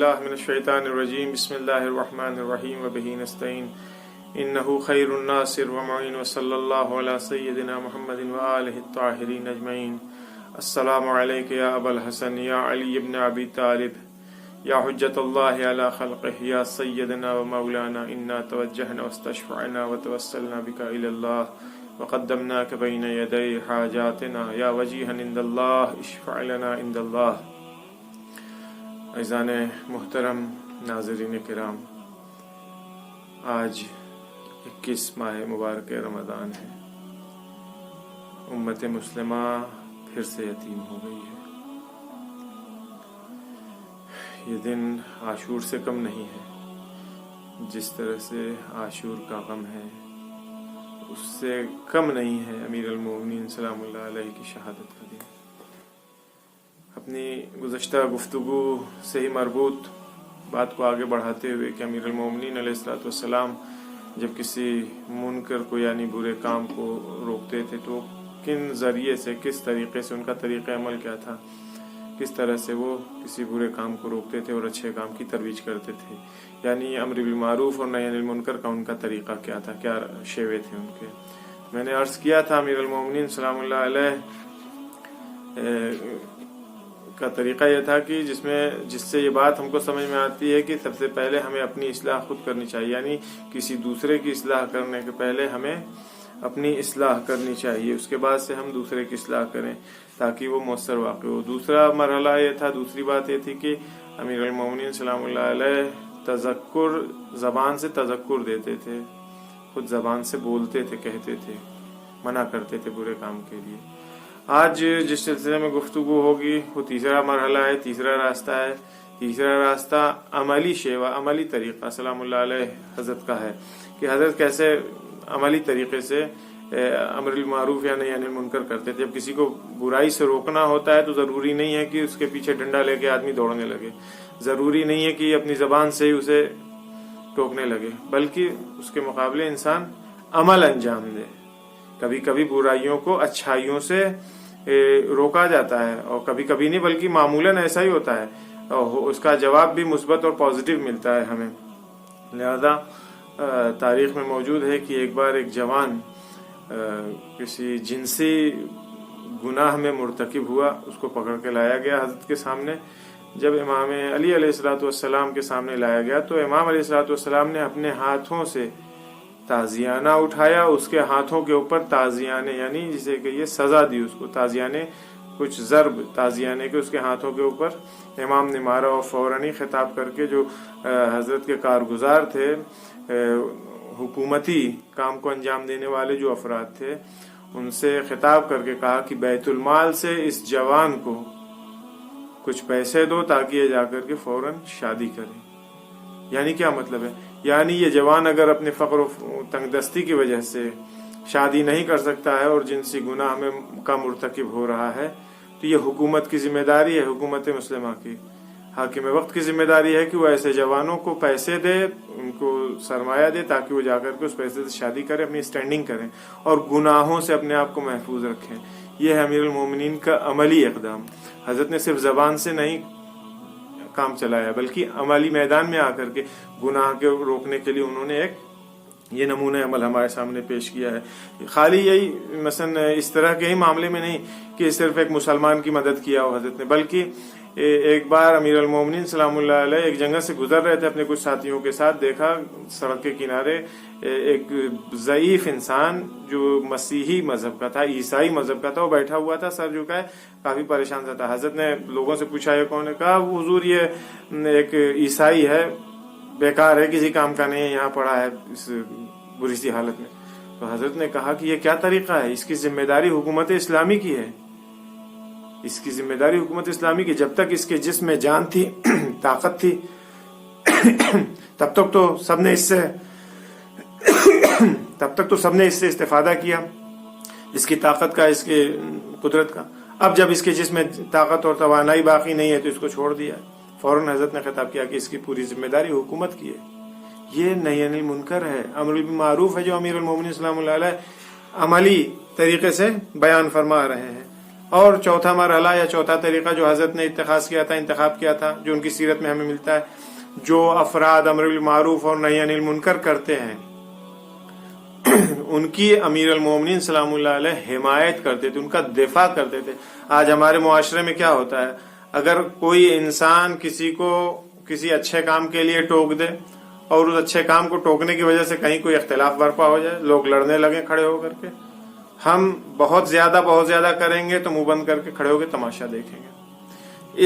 باللہ من الشیطان الرجیم بسم اللہ الرحمن الرحیم وبہ نستعین انہ خیر الناصر ومعین وصلی اللہ علی سیدنا محمد وآلہ الطاہرین اجمعین. السلام علیک یا ابا الحسن یا علی بن ابی طالب یا حجت اللہ علی خلقہ یا سیدنا و مولانا انا توجہنا واستشفعنا وتوسلنا بک الی اللہ وقدمناک بین یدی حاجاتنا یا وجیہا عند اللہ اشفع لنا عند اللہ. عزیزان محترم، ناظرین کرام، آج 21 ماہ مبارک رمضان ہے. امت مسلمہ پھر سے یتیم ہو گئی ہے. یہ دن عاشور سے کم نہیں ہے. جس طرح سے عاشور کا غم ہے اس سے کم نہیں ہے امیر المومنین سلام اللہ علیہ کی شہادت کا دن. اپنی گزشتہ گفتگو سے ہی مربوط بات کو آگے بڑھاتے ہوئے کہ امیر المومنین علیہ الصلوۃ والسلام جب کسی منکر کو یعنی برے کام کو روکتے تھے تو کن ذریعے سے، کس طریقے سے، ان کا طریقہ عمل کیا تھا، کس طرح سے وہ کسی برے کام کو روکتے تھے اور اچھے کام کی ترویج کرتے تھے. یعنی امر بالمعروف اور نہی عن المنکر کا ان کا طریقہ کیا تھا، کیا شیوے تھے ان کے. میں نے عرض کیا تھا امیر المومنین سلام اللہ علیہ کا طریقہ یہ تھا کہ جس سے یہ بات ہم کو سمجھ میں آتی ہے کہ سب سے پہلے ہمیں اپنی اصلاح خود کرنی چاہیے. یعنی کسی دوسرے کی اصلاح کرنے کے پہلے ہمیں اپنی اصلاح کرنی چاہیے، اس کے بعد سے ہم دوسرے کی اصلاح کریں تاکہ وہ مؤثر واقع ہو. دوسرا مرحلہ یہ تھا، دوسری بات یہ تھی کہ امیر المومنین سلام اللہ علیہ تذکر، زبان سے تذکر دیتے تھے، خود زبان سے بولتے تھے، کہتے تھے، منع کرتے تھے برے کام کے لیے. آج جس سلسلے میں گفتگو ہوگی وہ تیسرا مرحلہ ہے، تیسرا راستہ ہے. تیسرا راستہ عملی شیوا، عملی طریقہ سلام اللہ علیہ حضرت کا ہے کہ حضرت کیسے عملی طریقے سے امر المعروف یا نہی عن المنکر کرتے تھے. جب کسی کو برائی سے روکنا ہوتا ہے تو ضروری نہیں ہے کہ اس کے پیچھے ڈنڈا لے کے آدمی دوڑنے لگے، ضروری نہیں ہے کہ اپنی زبان سے ہی اسے ٹوکنے لگے، بلکہ اس کے مقابلے انسان عمل انجام دے. کبھی کبھی برائیوں کو اچھائیوں سے روکا جاتا ہے، اور کبھی کبھی نہیں بلکہ معمولاً ایسا ہی ہوتا ہے، اور اس کا جواب بھی مثبت اور پازیٹیو ملتا ہے ہمیں. لہذا تاریخ میں موجود ہے کہ ایک بار ایک جوان کسی جنسی گناہ میں مرتکب ہوا، اس کو پکڑ کے لایا گیا حضرت کے سامنے. جب امام علی علیہ الصلوۃ والسلام کے سامنے لایا گیا تو امام علیہ الصلوۃ والسلام نے اپنے ہاتھوں سے تازیانہ اٹھایا، اس کے ہاتھوں کے اوپر تازیانے یعنی جسے کہ یہ سزا دی، اس کو تازیانے کچھ ضرب تازیانے کے اس کے ہاتھوں کے اوپر امام نے مارا. اور فوراً خطاب کر کے جو حضرت کے کارگزار تھے، حکومتی کام کو انجام دینے والے جو افراد تھے، ان سے خطاب کر کے کہا کہ بیت المال سے اس جوان کو کچھ پیسے دو تاکہ یہ جا کر کے فوراً شادی کرے. یعنی کیا مطلب ہے؟ یعنی یہ جوان اگر اپنے فقر و تنگ دستی کی وجہ سے شادی نہیں کر سکتا ہے اور جنسی گناہ میں کا مرتکب ہو رہا ہے تو یہ حکومت کی ذمہ داری ہے، حکومت مسلمہ کی، حاکم وقت کی ذمہ داری ہے کہ وہ ایسے جوانوں کو پیسے دے، ان کو سرمایہ دے تاکہ وہ جا کر کے اس پیسے سے شادی کریں، اپنی اسٹینڈنگ کریں اور گناہوں سے اپنے آپ کو محفوظ رکھیں. یہ ہے امیر المومنین کا عملی اقدام. حضرت نے صرف زبان سے نہیں کام چلایا بلکہ عملی میدان میں آ کر کے گناہ کے روکنے کے لیے انہوں نے ایک یہ نمونہ عمل ہمارے سامنے پیش کیا ہے. خالی یہی مثلا اس طرح کے ہی معاملے میں نہیں کہ صرف ایک مسلمان کی مدد کیا ہو حضرت نے، بلکہ ایک بار امیر المومنین سلام اللہ علیہ ایک جنگل سے گزر رہے تھے اپنے کچھ ساتھیوں کے ساتھ. دیکھا سڑک کے کنارے ایک ضعیف انسان جو مسیحی مذہب کا تھا، عیسائی مذہب کا تھا، وہ بیٹھا ہوا تھا سر جھکائے، کافی پریشان سا تھا. حضرت نے لوگوں سے پوچھا یہ کون ہے؟ کہا حضور یہ ایک عیسائی ہے، بیکار ہے، کسی کام کا نہیں ہے، یہاں پڑا ہے اس بری سی حالت میں. تو حضرت نے کہا کہ یہ کیا طریقہ ہے؟ اس کی ذمہ داری حکومت اسلامی کی ہے، اس کی ذمہ داری حکومت اسلامی کی. جب تک اس کے جسم میں جان تھی، طاقت تھی، تب تک تو سب نے اس سے استفادہ کیا، اس کی طاقت کا، اس کی قدرت کا. اب جب اس کے جسم میں طاقت اور توانائی باقی نہیں ہے تو اس کو چھوڑ دیا. فوراً حضرت نے خطاب کیا کہ اس کی پوری ذمہ داری حکومت کی ہے. یہ نہی عن المنکر ہے، امر بالمعروف ہے جو امیر المومنین سلام اللہ علیہ عملی طریقے سے بیان فرما رہے ہیں. اور چوتھا مرحلہ یا چوتھا طریقہ جو حضرت نے انتخاب کیا تھا جو ان کی سیرت میں ہمیں ملتا ہے، جو افراد امر بالمعروف اور نہی عن المنکر کرتے ہیں ان کی امیر المومنین سلام اللہ علیہ حمایت کرتے تھے، ان کا دفاع کرتے تھے۔ آج ہمارے معاشرے میں کیا ہوتا ہے، اگر کوئی انسان کسی کو کسی اچھے کام کے لیے ٹوک دے اور اس اچھے کام کو ٹوکنے کی وجہ سے کہیں کوئی اختلاف برپا ہو جائے، لوگ لڑنے لگے کھڑے ہو کر کے، ہم بہت زیادہ کریں گے تو منہ بند کر کے کھڑے ہو کے تماشا دیکھیں گے۔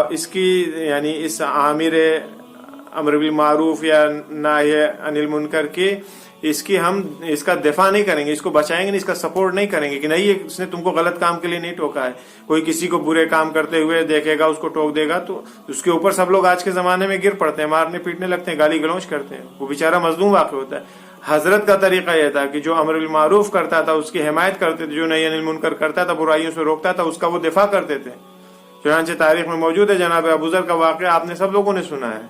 اس کی یعنی اس عامر امر بالمعروف یا نہی عن المنکر کی ہم اس کا دفاع نہیں کریں گے، اس کو بچائیں گے نہیں، اس کا سپورٹ نہیں کریں گے کہ نہیں اس نے تم کو غلط کام کے لیے نہیں ٹوکا ہے۔ کوئی کسی کو برے کام کرتے ہوئے دیکھے گا، اس کو ٹوک دے گا تو اس کے اوپر سب لوگ آج کے زمانے میں گر پڑتے ہیں، مارنے پیٹنے لگتے ہیں، گالی گلوچ کرتے ہیں، وہ بیچارہ مظلوم واقع ہوتا ہے۔ حضرت کا طریقہ یہ تھا کہ جو امر بالمعروف کرتا تھا اس کی حمایت کرتے تھے، جو نہی عن المنکر کرتا تھا برائیوں سے روکتا تھا اس کا وہ دفاع کرتے تھے۔ چنانچہ تاریخ میں موجود ہے جناب ابوذر کا واقعہ آپ نے سب لوگوں نے سنا ہے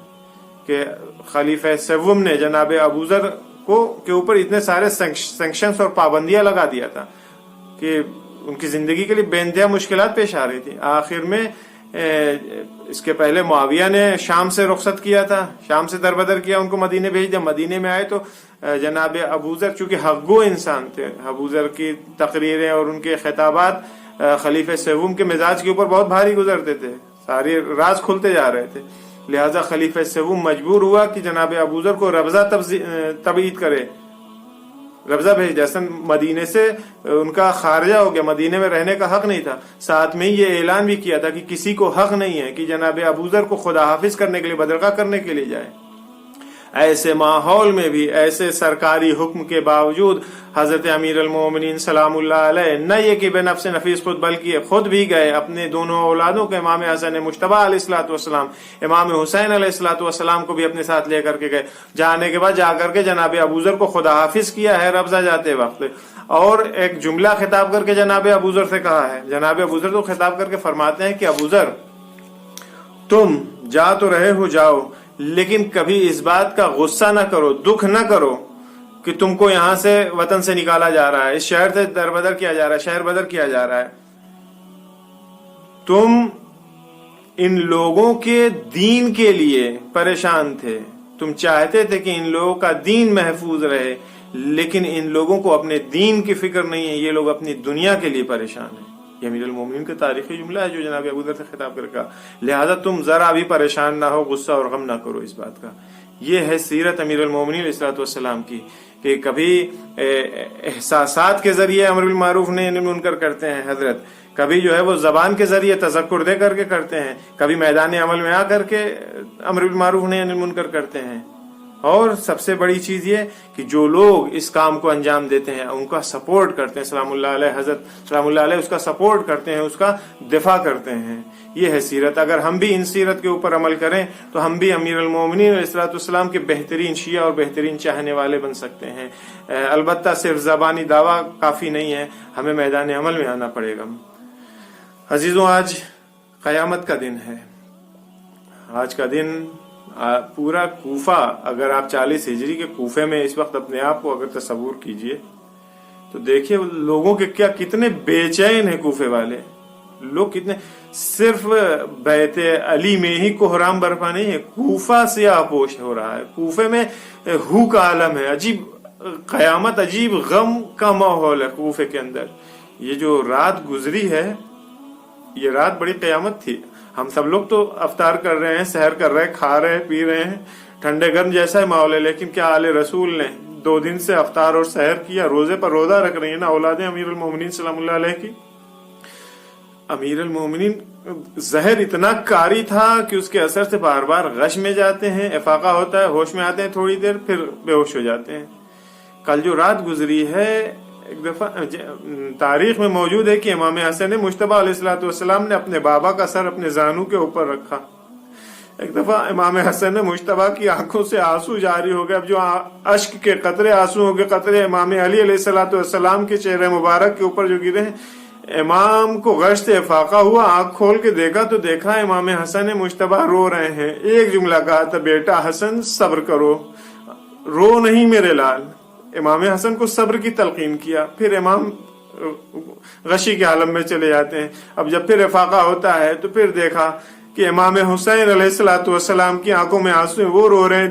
کہ خلیفہ سوم نے جناب ابوذر کے اوپر اتنے سارے سینکشنز اور پابندیاں لگا دیا تھا کہ ان کی زندگی کے لیے بے انتہا مشکلات پیش آ رہی تھی۔ آخر میں اس کے پہلے معاویہ نے شام سے رخصت کیا تھا، شام سے دربدر کیا، ان کو مدینے بھیج دیا۔ مدینے میں آئے تو جناب ابوذر چونکہ حقگو انسان تھے، ابوذر کی تقریریں اور ان کے خطابات خلیفہ سوم کے مزاج کے اوپر بہت بھاری گزرتے تھے، سارے راز کھلتے جا رہے تھے۔ لہذا خلیفہ سوم مجبور ہوا کہ جناب ابوذر کو ربضہ تبعید کرے، ربضہ بھیج دیا۔ اصلا مدینے سے ان کا خارجہ ہو گیا، مدینے میں رہنے کا حق نہیں تھا۔ ساتھ میں یہ اعلان بھی کیا تھا کہ کسی کو حق نہیں ہے کہ جناب ابوذر کو خدا حافظ کرنے کے لیے بدرگاہ کرنے کے لیے جائے۔ ایسے ماحول میں بھی، ایسے سرکاری حکم کے باوجود حضرت امیر المومنین سلام اللہ علیہ نہ یہ کہ بے نفس نفیس خود بلکہ خود بھی گئے، اپنے دونوں اولادوں کو امام حسن مجتبی علیہ الصلوۃ والسلام، امام حسین علیہ الصلوۃ والسلام کو بھی اپنے ساتھ لے کر کے گئے۔ جانے کے بعد جا کر کے جناب ابوذر کو خدا حافظ کیا ہے ربضہ جاتے وقت، اور ایک جملہ خطاب کر کے جناب ابوذر سے کہا ہے۔ جناب ابوذر تو خطاب کر کے فرماتے ہیں کہ ابوذر تم جا تو رہے ہو جاؤ، لیکن کبھی اس بات کا غصہ نہ کرو، دکھ نہ کرو کہ تم کو یہاں سے وطن سے نکالا جا رہا ہے، اس شہر سے دربدر کیا جا رہا ہے، شہر بدر کیا جا رہا ہے۔ تم ان لوگوں کے دین کے لیے پریشان تھے، تم چاہتے تھے کہ ان لوگوں کا دین محفوظ رہے، لیکن ان لوگوں کو اپنے دین کی فکر نہیں ہے، یہ لوگ اپنی دنیا کے لیے پریشان ہیں۔ یہ امیر المومنین کا تاریخی جملہ ہے جو جناب ابوذر سے خطاب کر کہا، لہذا تم ذرا بھی پریشان نہ ہو، غصہ اور غم نہ کرو اس بات کا۔ یہ ہے سیرت امیر المومنین علیہ الصلوۃ والسلام کی کہ کبھی احساسات کے ذریعے امر بالمعروف نہی عن المنکر کرتے ہیں حضرت، کبھی جو ہے وہ زبان کے ذریعے تذکر دے کر کے کرتے ہیں، کبھی میدان عمل میں آ کر کے امر بالمعروف نہی عن المنکر کرتے ہیں۔ اور سب سے بڑی چیز یہ کہ جو لوگ اس کام کو انجام دیتے ہیں ان کا سپورٹ کرتے ہیں، سلام اللہ علیہ حضرت سلام اللہ علیہ اس کا سپورٹ کرتے ہیں، اس کا دفاع کرتے ہیں۔ یہ ہے سیرت۔ اگر ہم بھی ان سیرت کے اوپر عمل کریں تو ہم بھی امیر المومنین علیہ الصلوۃ والسلام کے بہترین شیعہ اور بہترین چاہنے والے بن سکتے ہیں۔ البتہ صرف زبانی دعویٰ کافی نہیں ہے، ہمیں میدان عمل میں آنا پڑے گا۔ عزیزوں، آج قیامت کا دن ہے۔ آج کا دن پورا کوفہ، اگر آپ 40 ہجری کے کوفے میں اس وقت اپنے آپ کو اگر تصور کیجئے تو دیکھیے لوگوں کے کتنے بے چین ہیں کوفے والے لوگ، کتنے صرف بیت علی میں ہی کوہرام برپا نہیں ہے، کوفہ سیاہ پوش ہو رہا ہے، کوفے میں ہو کا عالم ہے، عجیب قیامت، عجیب غم کا ماحول ہے کوفے کے اندر۔ یہ جو رات گزری ہے یہ رات بڑی قیامت تھی۔ ہم سب لوگ تو افطار کر رہے ہیں، سحر کر رہے ہیں، کھا رہے ہیں، پی رہے ہیں، ٹھنڈے گرم جیسا ہی ماحول ہے، لیکن کیا آل رسول نے 2 دن سے افطار اور سحر کیا، روزے پر روزہ رکھ رہی ہیں نا اولادیں امیر المومنین سلام اللہ علیہ کی۔ امیر المومنین زہر اتنا کاری تھا کہ اس کے اثر سے بار بار غش میں جاتے ہیں، افاقہ ہوتا ہے، ہوش میں آتے ہیں تھوڑی دیر پھر بے ہوش ہو جاتے ہیں۔ کل جو رات گزری ہے ایک دفعہ تاریخ میں موجود ہے کہ امام حسن مجتبی علیہ الصلوۃ والسلام نے اپنے بابا کا سر اپنے زانو کے اوپر رکھا۔ ایک دفعہ امام حسن مجتبی کی آنکھوں سے آنسو جاری ہو گئے، اب جو اشک کے قطرے آنسو کے قطرے امام علی علیہ الصلوۃ والسلام کے چہرے مبارک کے اوپر جو گرے ہیں، امام کو غش سے افاقہ ہوا، آنکھ کھول کے دیکھا تو دیکھا امام حسن مجتبی رو رہے ہیں۔ ایک جملہ کہا تھا، بیٹا حسن صبر کرو، رو نہیں میرے لال۔ امام حسن کو صبر کی تلقین کیا، پھر امام غشی کے عالم میں چلے جاتے ہیں۔ اب جب پھر افاقہ ہوتا ہے تو پھر دیکھا کہ امام حسین علیہ الصلوۃ والسلام کی آنکھوں میں آنسو ہیں، وہ رو رہے ہیں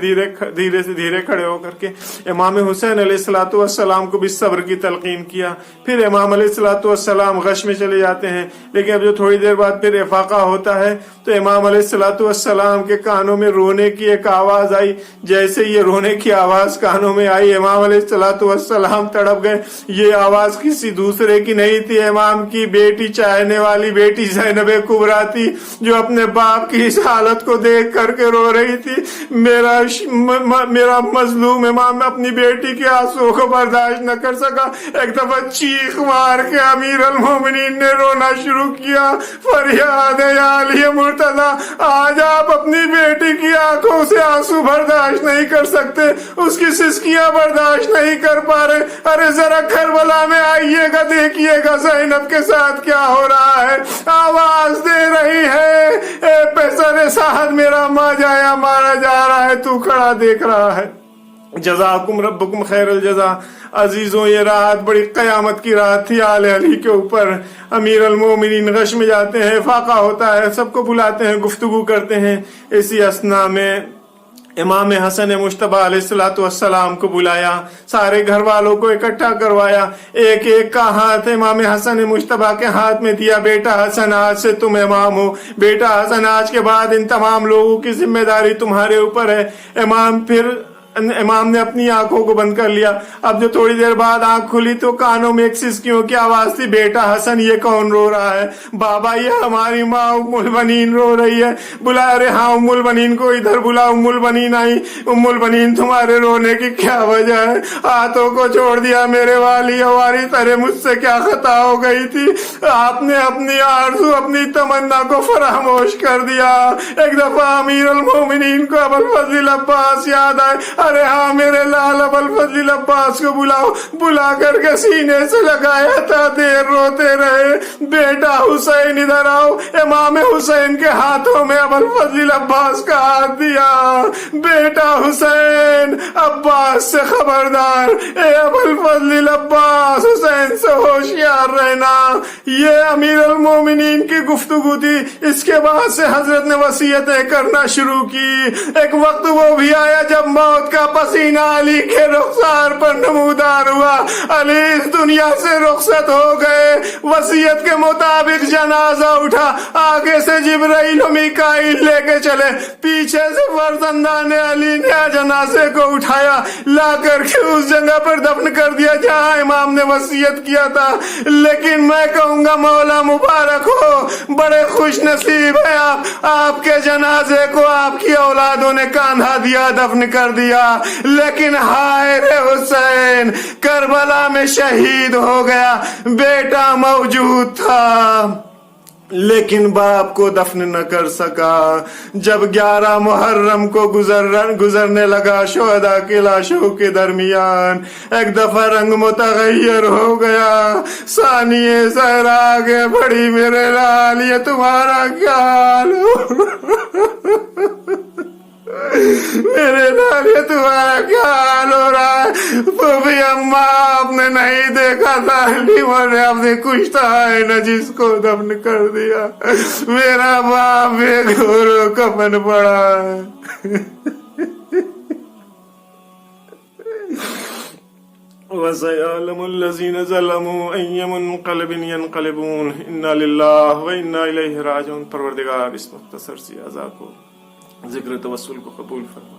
دھیرے سے دھیرے کھڑے ہو کر کے۔ امام حسین علیہ الصلوۃ والسلام کو بھی صبر کی تلقین کیا۔ پھر امام علیہ الصلوۃ والسلام غش میں چلے جاتے ہیں، لیکن اب جو تھوڑی دیر بعد پھر افاقہ ہوتا ہے تو امام علیہ الصلوۃ والسلام کے کانوں میں رونے کی ایک آواز آئی۔ جیسے یہ رونے کی آواز کانوں میں آئی، امام علیہ الصلوۃ والسلام تڑپ گئے۔ یہ آواز کسی دوسرے کی نہیں تھی، امام کی بیٹی، چاہنے والی بیٹی زینب کبریٰ تھی، جو اپنے باپ کی اس حالت کو دیکھ کر کے رو رہی تھی۔ میرا مظلوم امام اپنی بیٹی کے آنسو کو برداشت نہ کر سکا، ایک دفعہ چیخ مار کے امیر المومنین نے رونا شروع کیا، فریاد ہے یا علی مرتضی، آج آپ اپنی بیٹی کی آنکھوں سے آنسو برداشت نہیں کر سکتے، اس کی سسکیاں برداشت نہیں کر پا رہے، ارے ذرا کربلا میں آئیے گا، دیکھیے گا زینب کے ساتھ کیا ہو رہا ہے۔ آواز دے رہی ہے، اے پیسر سعد، میرا ماں جایا مارا جا رہا ہے، تو کھڑا دیکھ رہا ہے۔ جزاکم ربکم خیر الجزا۔ عزیزوں، یہ رات بڑی قیامت کی رات تھی آل علی کے اوپر۔ امیر المومنین غش میں جاتے ہیں، فاقہ ہوتا ہے، سب کو بلاتے ہیں، گفتگو کرتے ہیں۔ اسی اثنا میں امام حسن مجتبیٰ علیہ الصلوۃ والسلام کو بلایا، سارے گھر والوں کو اکٹھا کروایا، ایک ایک کا ہاتھ امام حسن مجتبیٰ کے ہاتھ میں دیا۔ بیٹا حسن، آج سے تم امام ہو، بیٹا حسن، آج کے بعد ان تمام لوگوں کی ذمہ داری تمہارے اوپر ہے۔ امام نے اپنی آنکھوں کو بند کر لیا۔ اب جو تھوڑی دیر بعد آنکھ کھلی تو کانوں میں ایک سسکیوں کی آواز تھی، بیٹا حسن، یہ کون رو رہا ہے؟ بابا، یہ ہماری ماں ام البنین رو رہی ہے۔ بلا رہے، ہاں ام البنین کو ادھر بلا۔ ام البنین آئی۔ ام البنین، تمہارے رونے کی کیا وجہ ہے؟ ہاتھوں کو چھوڑ دیا، میرے والی ہماری طرح مجھ سے کیا خطا ہو گئی تھی؟ آپ نے اپنی آرزو، اپنی تمنا کو فراموش کر دیا۔ ایک دفعہ امیر المومنین کو ابوالفضل عباس یاد آئے، ارے ہاں میرے لال ابوالفضل عباس کو بلاؤ۔ بلا کر کے سینے سے لگایا تھا، دیر روتے رہے، بیٹا حسین ادھر آؤ۔ امام حسین کے ہاتھوں میں ابوالفضل عباس کا ہاتھ دیا۔ بیٹا حسین، عباس سے خبردار، اے ابوالفضل عباس، حسین سے ہوشیار رہنا۔ یہ امیر المومنین کی گفتگو تھی۔ اس کے بعد سے حضرت نے وصیتیں کرنا شروع کی۔ ایک وقت وہ بھی آیا جب موت کا پسینہ علی کے رخسار پر نمودار ہوا، علی اس دنیا سے رخصت ہو گئے۔ وصیت کے مطابق جنازہ اٹھا، آگے سے جبرائیل و میکائیل لے کے چلے، پیچھے سے فرزندان علی نے جنازے کو اٹھایا، لا کر کے اس جگہ پر دفن کر دیا جہاں امام نے وصیت کیا تھا۔ لیکن میں کہوں گا مولا مبارک ہو، بڑے خوش نصیب ہیں آپ کے جنازے کو آپ کی اولادوں نے کاندھا دیا، دفن کر دیا۔ لیکن ہائے رے حسین، کربلا میں شہید ہو گیا، بیٹا موجود تھا لیکن باپ کو دفن نہ کر سکا۔ جب 11 محرم کو گزرنے لگا شہداء کی لاشوں کے درمیان، ایک دفعہ رنگ متغیر ہو گیا۔ ثانیہ زہرا آگے بڑھی، میرے لال یہ تمہارا کیا حال ہو؟ میرے لال یہ تمہارا کیا حال ہو رہا ہے؟ پھوپھی اماں، آپ نے نہیں دیکھا تھا لیمر نے اپنے کشتہ ہے نا جس کو دفن کر دیا، میرا باپ بے گھور کفن پڑا ہے۔ وَسَيَعْلَمُ الَّذِينَ ظَلَمُوا أَيَّ مُنقَلِبٍ يَنقَلِبُونَ إِنَّا لِلَّهِ وَإِنَّا إِلَيْهِ راجعون۔ پروردگار اس مختصر سی اعضاء کو ذکر توسل کو قبول فرما۔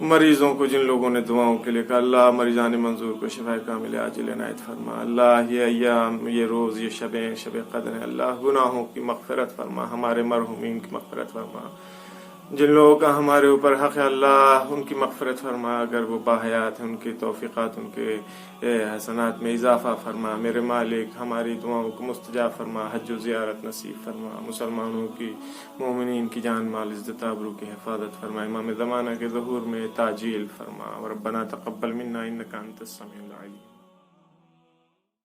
مریضوں کو، جن لوگوں نے دعاؤں کے لیے کہا، اللہ مریضان منظور کو شفا کامل عاجل عنایت فرما۔ اللہ یہ ایام، یہ روز، یہ شب قدر ہے، اللہ گناہوں کی مغفرت فرما، ہمارے مرحومین کی مغفرت فرما۔ جن لوگوں کا ہمارے اوپر حق ہے اللہ ان کی مغفرت فرما، اگر وہ باحیات ہیں ان کی توفیقات، ان کے حسنات میں اضافہ فرما۔ میرے مالک ہماری دعاؤں کو مستجاب فرما، حج و زیارت نصیب فرما، مسلمانوں کی، مومنین کی جان مال عزت آبرو کی حفاظت فرما، امام زمانہ کے ظہور میں تاجیل فرما۔ ربنا تقبل منا انک انت السمیع العلیم۔